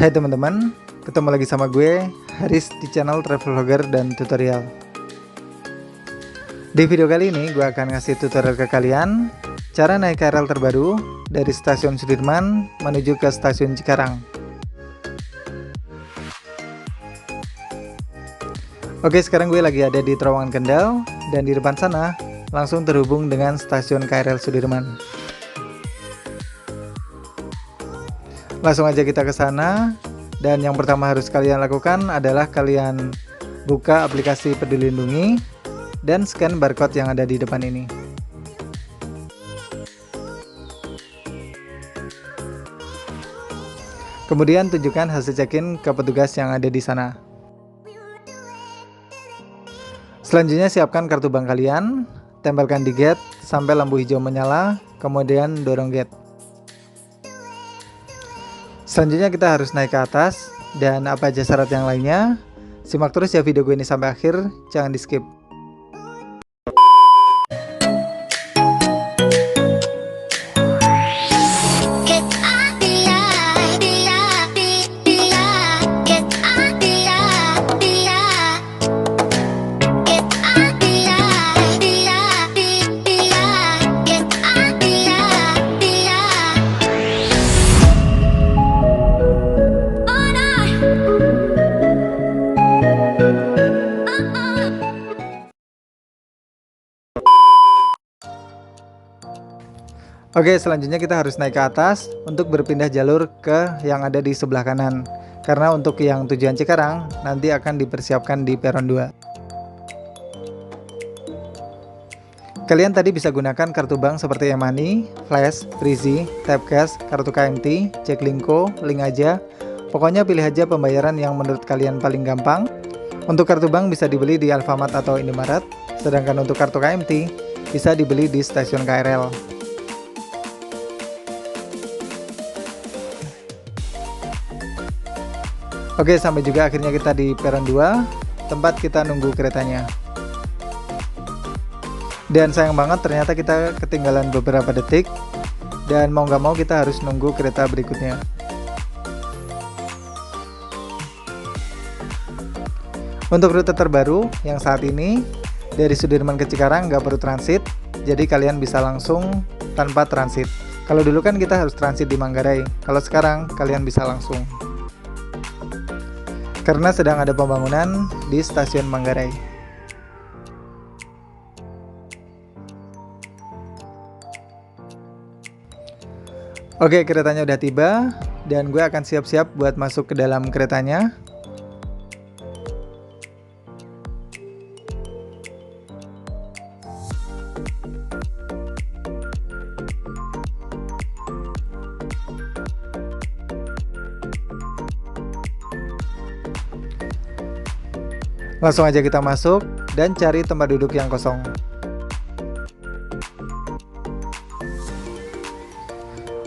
Hai teman-teman, ketemu lagi sama gue, Haris di channel Travel Vlogger dan Tutorial. Di video kali ini gue akan ngasih tutorial ke kalian cara naik KRL terbaru dari stasiun Sudirman menuju ke stasiun Cikarang. Oke, sekarang gue lagi ada di terowongan Kendal dan di depan sana langsung terhubung dengan stasiun KRL Sudirman. Langsung aja kita ke sana, dan yang pertama harus kalian lakukan adalah kalian buka aplikasi Peduli Lindungi dan scan barcode yang ada di depan ini. Kemudian tunjukkan hasil check-in ke petugas yang ada di sana. Selanjutnya siapkan kartu bank kalian, tempelkan di gate sampai lampu hijau menyala, kemudian dorong gate. Selanjutnya kita harus naik ke atas, dan apa aja syarat yang lainnya, simak terus ya video gue ini sampai akhir, jangan di skip. Oke, selanjutnya kita harus naik ke atas untuk berpindah jalur ke yang ada di sebelah kanan. Karena untuk yang tujuan Cikarang nanti akan dipersiapkan di peron 2. Kalian tadi bisa gunakan kartu bank seperti e-money, flash, Freezy, Tapcash, kartu KMT, Jaklingko, Link Aja. Pokoknya pilih aja pembayaran yang menurut kalian paling gampang. Untuk kartu bank bisa dibeli di Alfamart atau Indomaret, sedangkan untuk kartu KMT bisa dibeli di stasiun KRL. Oke, sampai juga akhirnya kita di peron 2, tempat kita nunggu keretanya. Dan sayang banget ternyata kita ketinggalan beberapa detik, dan mau nggak mau kita harus nunggu kereta berikutnya. Untuk rute terbaru yang saat ini dari Sudirman ke Cikarang nggak perlu transit, jadi kalian bisa langsung tanpa transit. Kalau dulu kan kita harus transit di Manggarai, kalau sekarang kalian bisa langsung. Karena sedang ada pembangunan di stasiun Manggarai. Oke, keretanya udah tiba dan gue akan siap-siap buat masuk ke dalam keretanya. Langsung aja kita masuk dan cari tempat duduk yang kosong.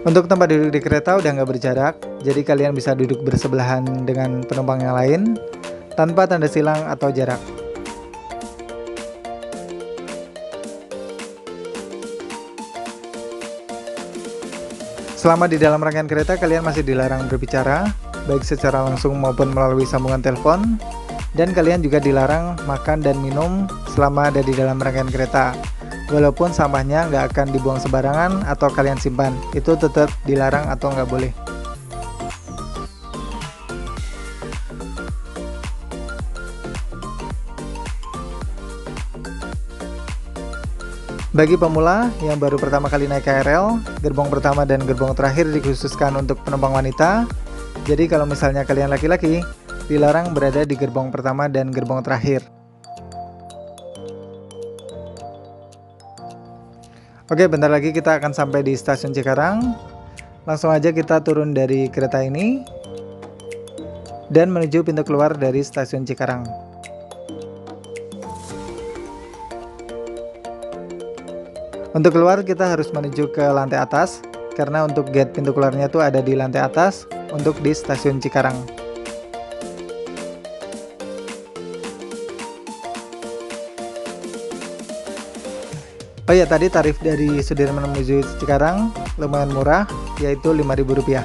Untuk tempat duduk di kereta udah nggak berjarak, jadi kalian bisa duduk bersebelahan dengan penumpang yang lain tanpa tanda silang atau jarak. Selama di dalam rangkaian kereta kalian masih dilarang berbicara, baik secara langsung maupun melalui sambungan telepon. Dan kalian juga dilarang makan dan minum selama ada di dalam rangkaian kereta. Walaupun sampahnya nggak akan dibuang sembarangan atau kalian simpan, itu tetap dilarang atau nggak boleh. Bagi pemula yang baru pertama kali naik KRL, gerbong pertama dan gerbong terakhir dikhususkan untuk penumpang wanita. Jadi kalau misalnya kalian laki-laki, dilarang berada di gerbong pertama dan gerbong terakhir. Oke, bentar lagi kita akan sampai di stasiun Cikarang. Langsung aja kita turun dari kereta ini dan menuju pintu keluar dari stasiun Cikarang. Untuk keluar kita harus menuju ke lantai atas, karena untuk gate pintu keluarnya tuh ada di lantai atas untuk di stasiun Cikarang. Oh ya, tadi tarif dari Sudirman menuju Cikarang lumayan murah, yaitu Rp5.000.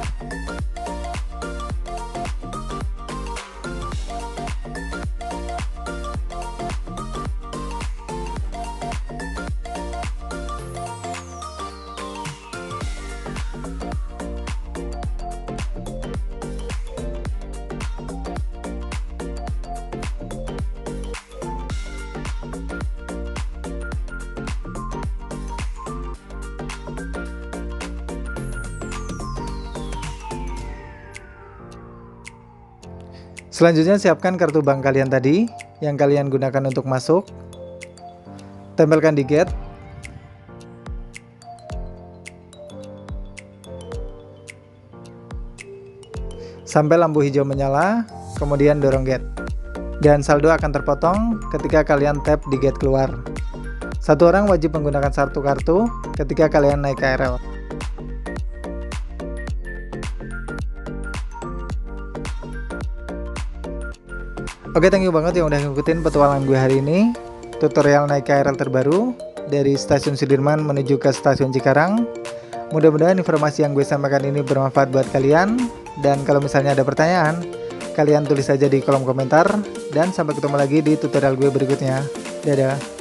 Selanjutnya siapkan kartu bank kalian tadi yang kalian gunakan untuk masuk. Tempelkan di gate. Sampai lampu hijau menyala, kemudian dorong gate. Dan saldo akan terpotong ketika kalian tap di gate keluar. Satu orang wajib menggunakan satu kartu ketika kalian naik KRL. Oke, thank you banget yang udah ngikutin petualangan gue hari ini. Tutorial naik KRL terbaru dari stasiun Sudirman menuju ke stasiun Cikarang. Mudah-mudahan informasi yang gue sampaikan ini bermanfaat buat kalian. Dan kalau misalnya ada pertanyaan, kalian tulis saja di kolom komentar. Dan sampai ketemu lagi di tutorial gue berikutnya. Dadah.